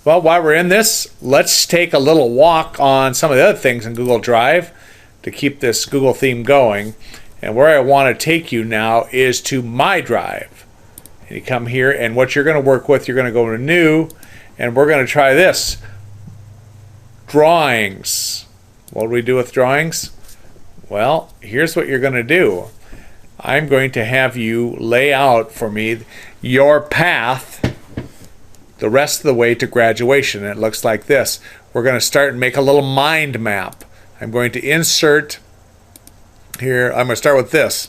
Well, while we're in this, let's take a little walk on some of the other things in Google Drive to keep this Google theme going. And where I want to take you now is to My Drive. And you come here, and what you're going to work with, you're going to go to New, and we're going to try this. Drawings. What do we do with drawings? Well, here's what you're going to do. I'm going to have you lay out for me your path the rest of the way to graduation. It looks like this. We're going to start and make a little mind map. I'm going to insert here, I'm going to start with this,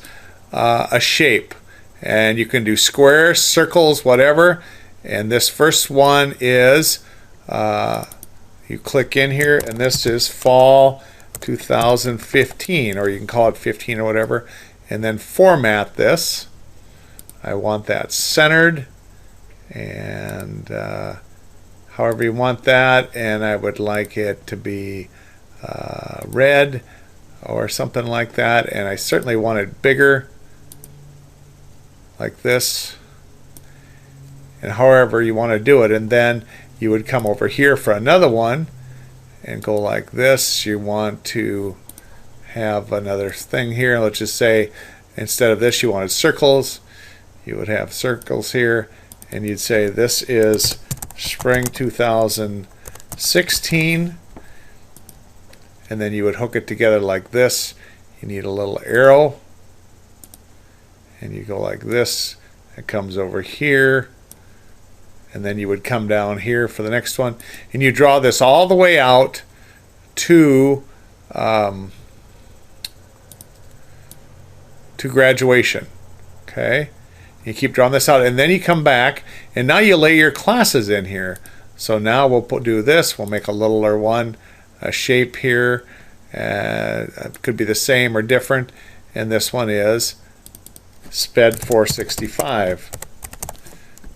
a shape. And you can do squares, circles, whatever. And this first one is, you click in here, and this is fall 2015, or you can call it 15 or whatever. And then format this. I want that centered, and however you want that, and I would like it to be red or something like that, and I certainly want it bigger like this, and however you want to do it. And then you would come over here for another one and go like this. You want to have another thing here. Let's just say instead of this you wanted circles. You would have circles here, and you'd say this is spring 2016, and then you would hook it together like this. You need a little arrow, and you go like this. It comes over here, and then you would come down here for the next one, and you draw this all the way out to graduation. Okay, you keep drawing this out, and then you come back, and now you lay your classes in here. So now we'll do this. We'll make a littler one, a shape here. It could be the same or different, and this one is SPED 465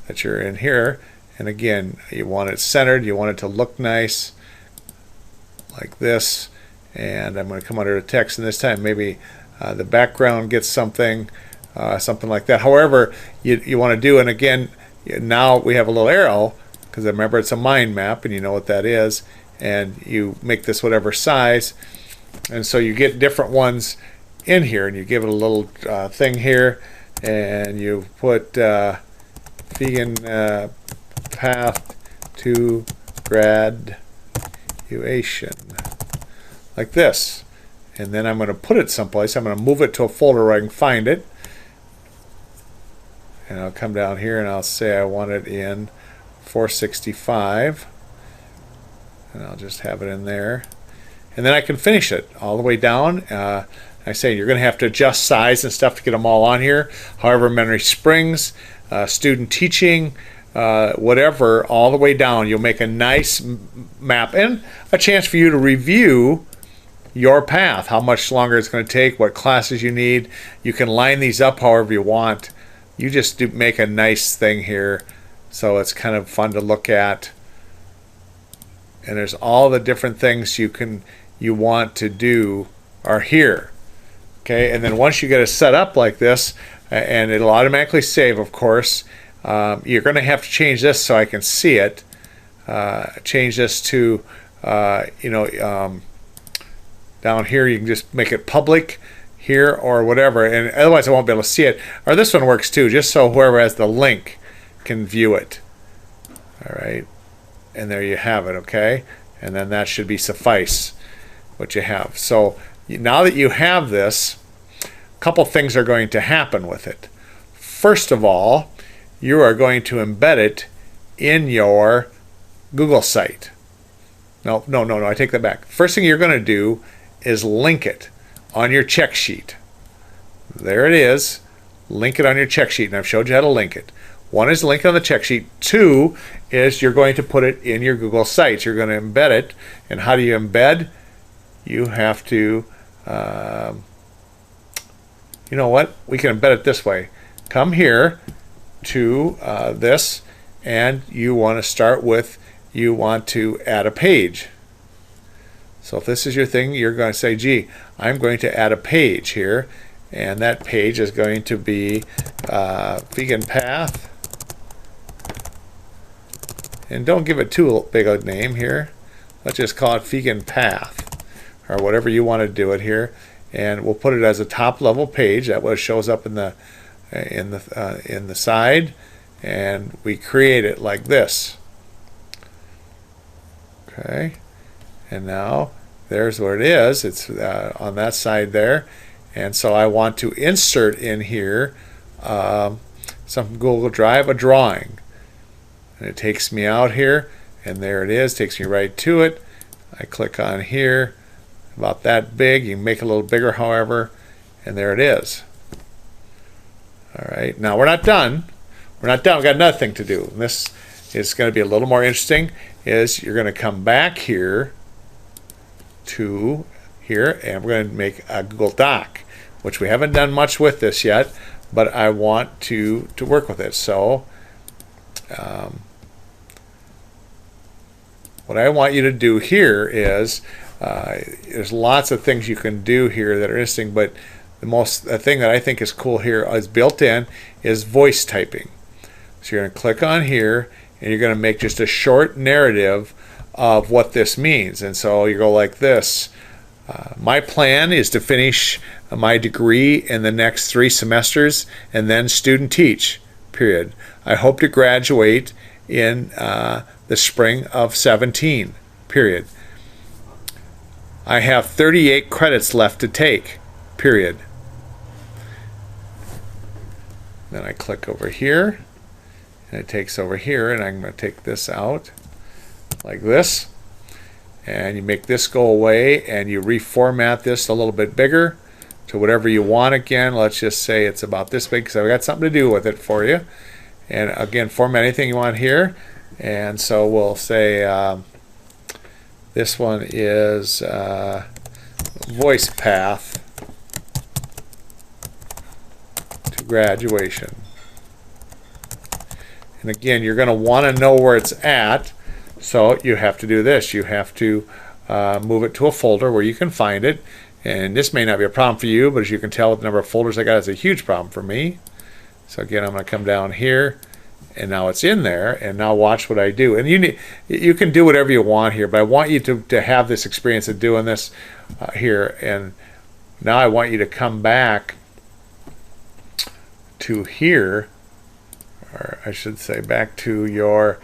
that you're in here. And again, you want it centered, you want it to look nice like this. And I'm going to come under the text, and this time maybe the background gets something like that. However you want to do, and again, now we have a little arrow, because remember it's a mind map, and you know what that is, and you make this whatever size, and so you get different ones in here, and you give it a little thing here, and you put vegan path to graduation like this. And then I'm going to put it someplace. I'm going to move it to a folder where I can find it. And I'll come down here, and I'll say I want it in 465. And I'll just have it in there. And then I can finish it all the way down. I say you're going to have to adjust size and stuff to get them all on here. However, Memory Springs, student teaching, whatever, all the way down. You'll make a nice map and a chance for you to review your path, how much longer it's going to take, what classes you need. You can line these up however you want. You just make a nice thing here, so it's kind of fun to look at. And there's all the different things you want to do are here. Okay, and then once you get it set up like this, and it'll automatically save, of course, you're going to have to change this so I can see it. Change this to down here, you can just make it public here or whatever, and otherwise I won't be able to see it. Or this one works too, just so whoever has the link can view it. All right, and there you have it. Okay, and then that should be suffice what you have. So now that you have this, a couple things are going to happen with it. First of all, you are going to embed it in your Google site. No, I take that back. First thing you're going to do is link it on your check sheet. There it is. Link it on your check sheet, and I've showed you how to link it. One is link it on the check sheet. Two is you're going to put it in your Google Sites. You're going to embed it. And how do you embed? You have to, you know what? We can embed it this way. Come here to this, and you want to start with, you want to add a page. So if this is your thing, you're going to say, gee, I'm going to add a page here, and that page is going to be vegan path And don't give it too big a name here. Let's just call it vegan path, or whatever you want to do it here. And we'll put it as a top level page. That way it shows up in the side, and we create it like this. Okay, and now there's where it is. It's on that side there, and so I want to insert in here some Google Drive, a drawing, and it takes me out here, and there it is. Takes me right to it. I click on here, about that big. You can make it a little bigger, however, and there it is. All right, now we're not done. We're not done. We've got another thing to do. And this is going to be a little more interesting. Is you're going to come back here to here, and we're going to make a Google Doc, which we haven't done much with this yet, but I want to work with it. So what I want you to do here is there's lots of things you can do here that are interesting, but the thing that I think is cool here is built in is voice typing. So you're going to click on here, and you're going to make just a short narrative of what this means. And so you go like this. My plan is to finish my degree in the next 3 semesters and then student teach, period. I hope to graduate in the spring of 17, period. I have 38 credits left to take, period. Then I click over here, and it takes over here, and I'm going to take this out like this, and you make this go away, and you reformat this a little bit bigger to whatever you want. Again, let's just say it's about this big, because I've got something to do with it for you. And again, format anything you want here, and so we'll say this one is voice path to graduation. And again, you're going to want to know where it's at, so you have to do this. You have to move it to a folder where you can find it. And this may not be a problem for you, but as you can tell with the number of folders I got, it's a huge problem for me. So again, I'm going to come down here, and now it's in there. And now watch what I do. And you can do whatever you want here, but I want you to have this experience of doing this here. And now I want you to come back to here, or I should say back to your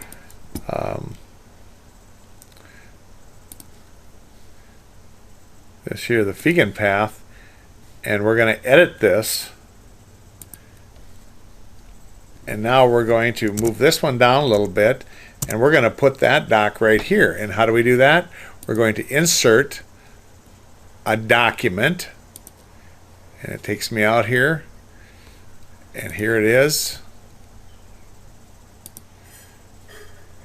this here, the vegan path, and we're going to edit this. And now we're going to move this one down a little bit, and we're going to put that doc right here. And how do we do that? We're going to insert a document, and it takes me out here, and here it is.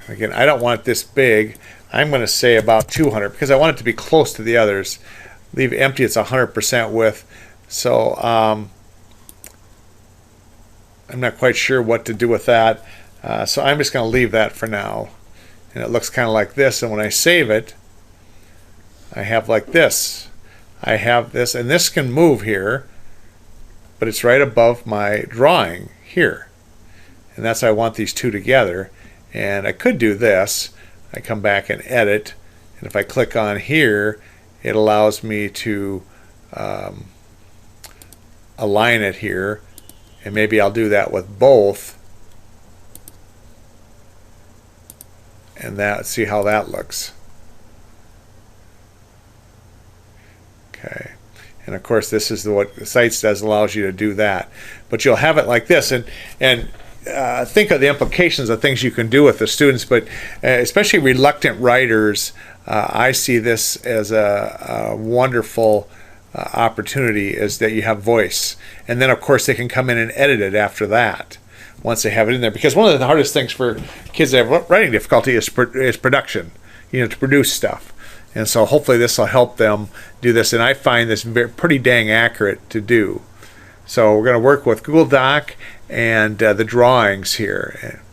Again, I don't want it this big. I'm going to say about 200 because I want it to be close to the others. Leave empty, it's 100% width. So I'm not quite sure what to do with that. So I'm just going to leave that for now. And it looks kind of like this. And when I save it, I have like this. I have this, and this can move here, but it's right above my drawing here. And that's why I want these two together. And I could do this. I come back and edit, and if I click on here, it allows me to align it here, and maybe I'll do that with both, and that, see how that looks. Okay, and of course this is what the Sites does, allows you to do that, but you'll have it like this, and think of the implications of things you can do with the students, but especially reluctant writers, I see this as a wonderful opportunity, is that you have voice. And then of course they can come in and edit it after that, once they have it in there. Because one of the hardest things for kids that have writing difficulty is production, to produce stuff. And so hopefully this will help them do this. And I find this pretty dang accurate to do. So we're going to work with Google Doc and the drawings here.